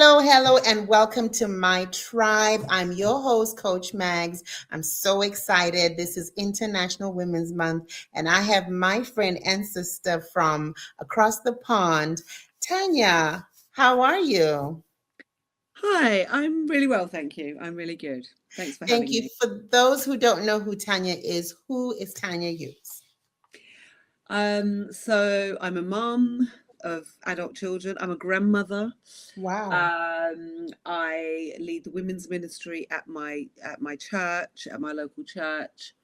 Hello, and welcome to My Tribe. I'm your host, Coach Mags. I'm so excited. This is International Women's Month, and I have my friend and sister from across the pond, Tanya. How are you? Hi, I'm really well, thank you. I'm really good. Thanks for Thank having you. me. For those who don't know who is Tanya Hughes? So I'm a mum of adult children. I'm a grandmother. Wow. I lead the women's ministry at my church, at my local church.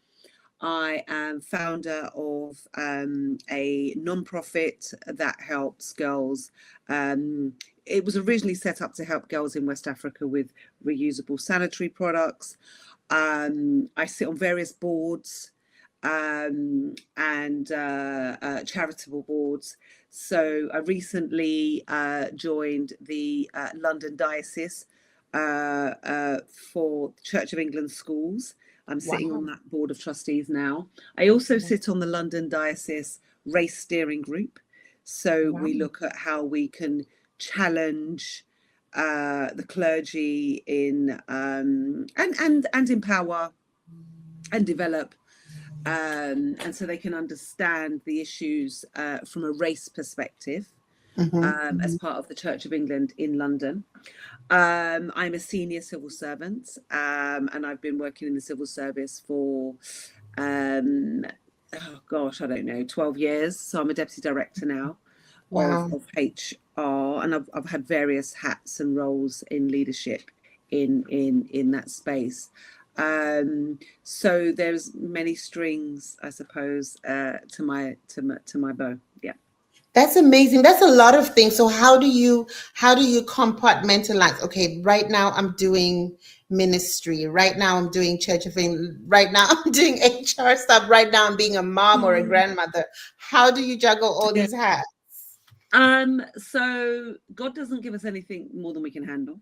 I am founder of a non-profit that helps girls. Um, it was originally set up to help girls in West Africa with reusable sanitary products. I sit on various boards and charitable boards. So I recently joined the London Diocese for Church of England schools. I'm sitting on Wow. that board of trustees now. I also sit on the London Diocese Race Steering Group. So Wow. we look at how we can challenge the clergy in and empower and develop, and so they can understand the issues from a race perspective, Mm-hmm. as part of the Church of England in London. I'm a senior civil servant, and I've been working in the civil service for, um, oh gosh, I don't know, 12 years. So I'm a deputy director now Wow. of HR, and I've had various hats and roles in leadership in that space. So there's many strings, I suppose, to my bow. Yeah. That's amazing. That's a lot of things. So how do you compartmentalize? Okay, right now I'm doing ministry. Right now I'm doing Church of England. Right now I'm doing HR stuff. Right now I'm being a mom or a Mm. grandmother. How do you juggle all Yeah. these hats? So God doesn't give us anything more than we can handle.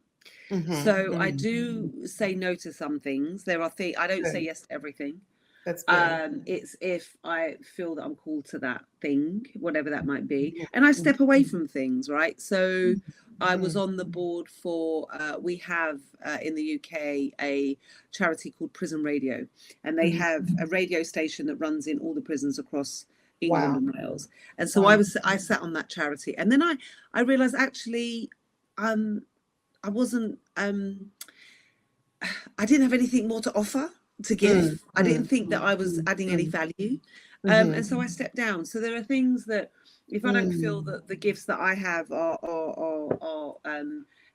So I Mm-hmm. do say no to some things. There are things I don't say Good. yes to everything. That's good. It's if I feel that I'm called to that thing, whatever that might be, and I step away from things, right? So I was Mm-hmm. on the board for, we have in the UK a charity called Prison Radio, and they Mm-hmm. have a radio station that runs in all the prisons across England Wow. and Wales. And so Wow. I sat on that charity, and then I realized actually, um, I wasn't I didn't have anything more to offer, to give. I didn't think that I was adding any value. And Mm-hmm. so I stepped down. So there are things that if I don't feel that the gifts that I have are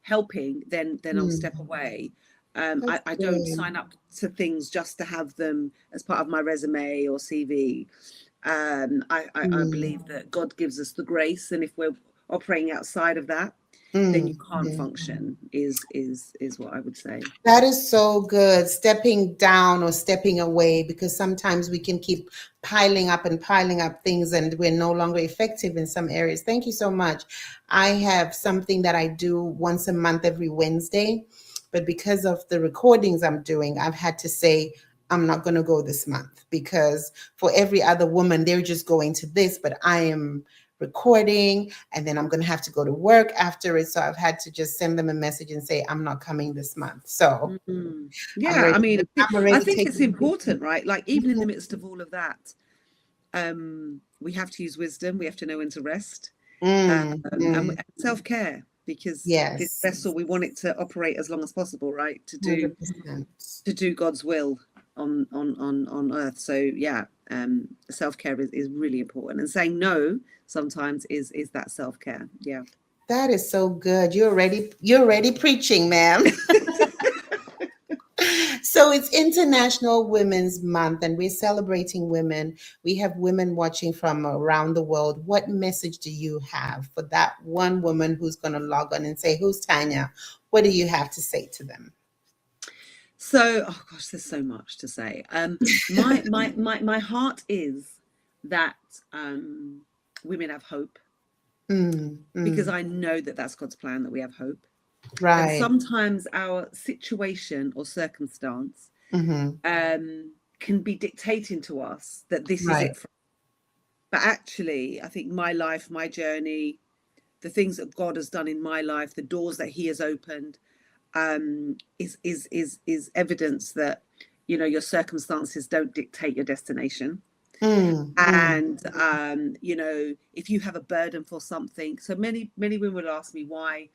helping, then I'll step away. That's I don't good. sign up to things just to have them as part of my resume or CV. I Mm. believe that God gives us the grace, and if we're operating outside of that, then you Mm. can't function. Is what I would say. That is so good. Stepping down or stepping away, because sometimes we can keep piling up things and we're no longer effective in some areas. Thank you so much. I have something that I do once a month every Wednesday, but because of the recordings I'm doing, I've had to say, I'm not going to go this month because for every other woman, they're just going to this, but I am recording and then I'm going to have to go to work after it. So I've had to just send them a message and say, I'm not coming this month. So Mm. I'm Yeah, ready. I mean, I'm I already think it's taking. important, right? Like even in the midst of all of that, we have to use wisdom. We have to know when to rest, and self-care, because this Yes, vessel, we want it to operate as long as possible, right? To do 100%. to do God's will on earth. So yeah, self-care is really important, and saying no sometimes is that self-care. Yeah. That is so good. You're already preaching, ma'am. So it's International Women's Month and we're celebrating women. We have women watching from around the world. What message do you have for that one woman who's going to log on and say, "Who's Tanya?" What do you have to say to them? So, oh gosh, there's so much to say. My heart is that women have hope, Mm, because mm, I know that that's God's plan, that we have hope. And right. sometimes our situation or circumstance Hmm. can be dictating to us that this is Right. it. But actually, I think my life, my journey, the things that God has done in my life, the doors that He has opened, is evidence that, you know, your circumstances don't dictate your destination. And you know, if you have a burden for something, so many women would ask me why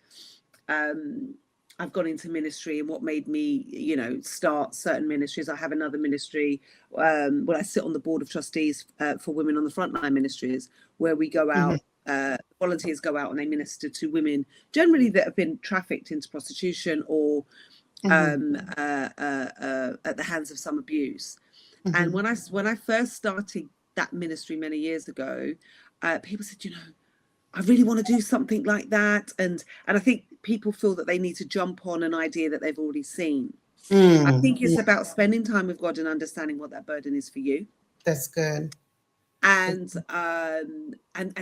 I've gone into ministry and what made me, you know, start certain ministries. I have another ministry where I sit on the board of trustees for Women on the Frontline Ministries, where we go out, volunteers go out and they minister to women generally that have been trafficked into prostitution or at the hands of some abuse. And when I first started that ministry many years ago, people said, you know, I really want to do something like that. And I think people feel that they need to jump on an idea that they've already seen. I think it's about spending time with God and understanding what that burden is for you. That's good. And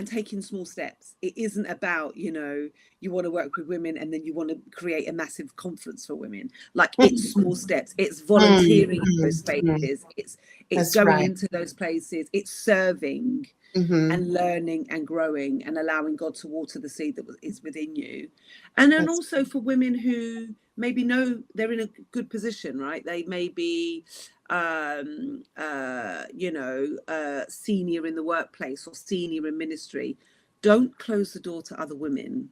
taking small steps. It isn't about, you know, you want to work with women and then you want to create a massive conference for women. Like, it's small steps. It's volunteering in those spaces. It's That's going right. into those places. It's serving and learning and growing and allowing God to water the seed that is within you. And then also for women who maybe know they're in a good position, right? They may be you know, senior in the workplace or senior in ministry. Don't close the door to other women.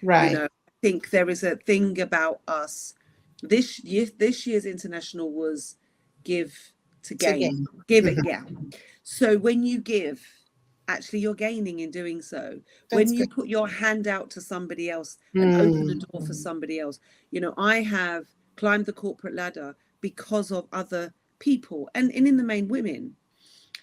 Right. You know, I think there is a thing about us. This year's international was give to gain. Give it, yeah. So when you give, actually you're gaining in doing so. When you put your hand out to somebody else and open the door for somebody else. You know, I have climbed the corporate ladder because of other people, and in the main women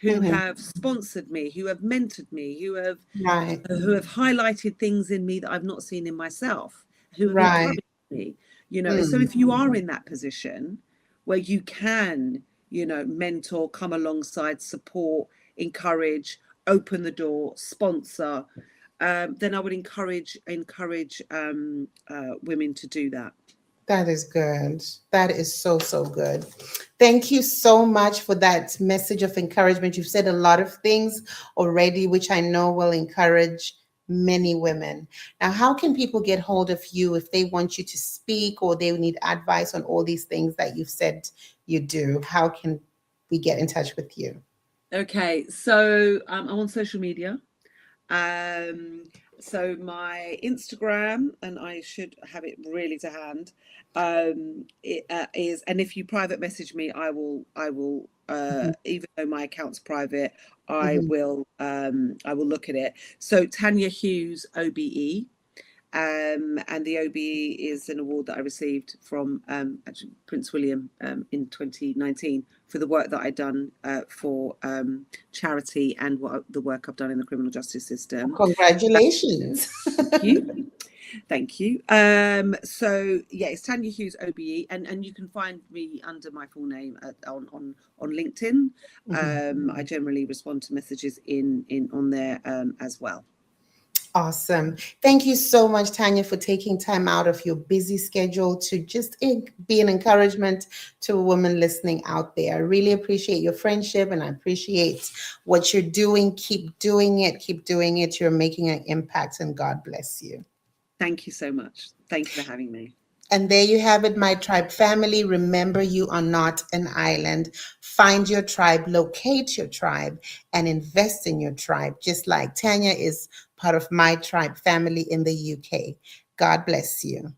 who have sponsored me, who have mentored me, who have highlighted things in me that I've not seen in myself, who have encouraged me. You know, so if you are in that position where you can, you know, mentor, come alongside, support, encourage, open the door, sponsor, then I would encourage women to do that. That is good. That is so, so good. Thank you so much for that message of encouragement. You've said a lot of things already, which I know will encourage many women. Now, how can people get hold of you if they want you to speak or they need advice on all these things that you've said you do? How can we get in touch with you? Okay, so I'm on social media. So my Instagram, and I should have it really to hand, is, and if you private message me, I will even though my account's private, I will look at it. So Tanya Hughes, OBE. And the OBE is an award that I received from actually Prince William in 2019 for the work that I'd done for charity and the work I've done in the criminal justice system. Congratulations. Thank you. Thank you. So yeah, it's Tanya Hughes OBE, and you can find me under my full name on LinkedIn. I generally respond to messages on there as well. Awesome. Thank you so much, Tanya, for taking time out of your busy schedule to just be an encouragement to a woman listening out there. I really appreciate your friendship and I appreciate what you're doing. Keep doing it. Keep doing it. You're making an impact and God bless you. Thank you so much. Thank you for having me. And there you have it, my tribe family. Remember, you are not an island. Find your tribe, locate your tribe, and invest in your tribe, just like Tanya is part of my tribe family in the UK. God bless you.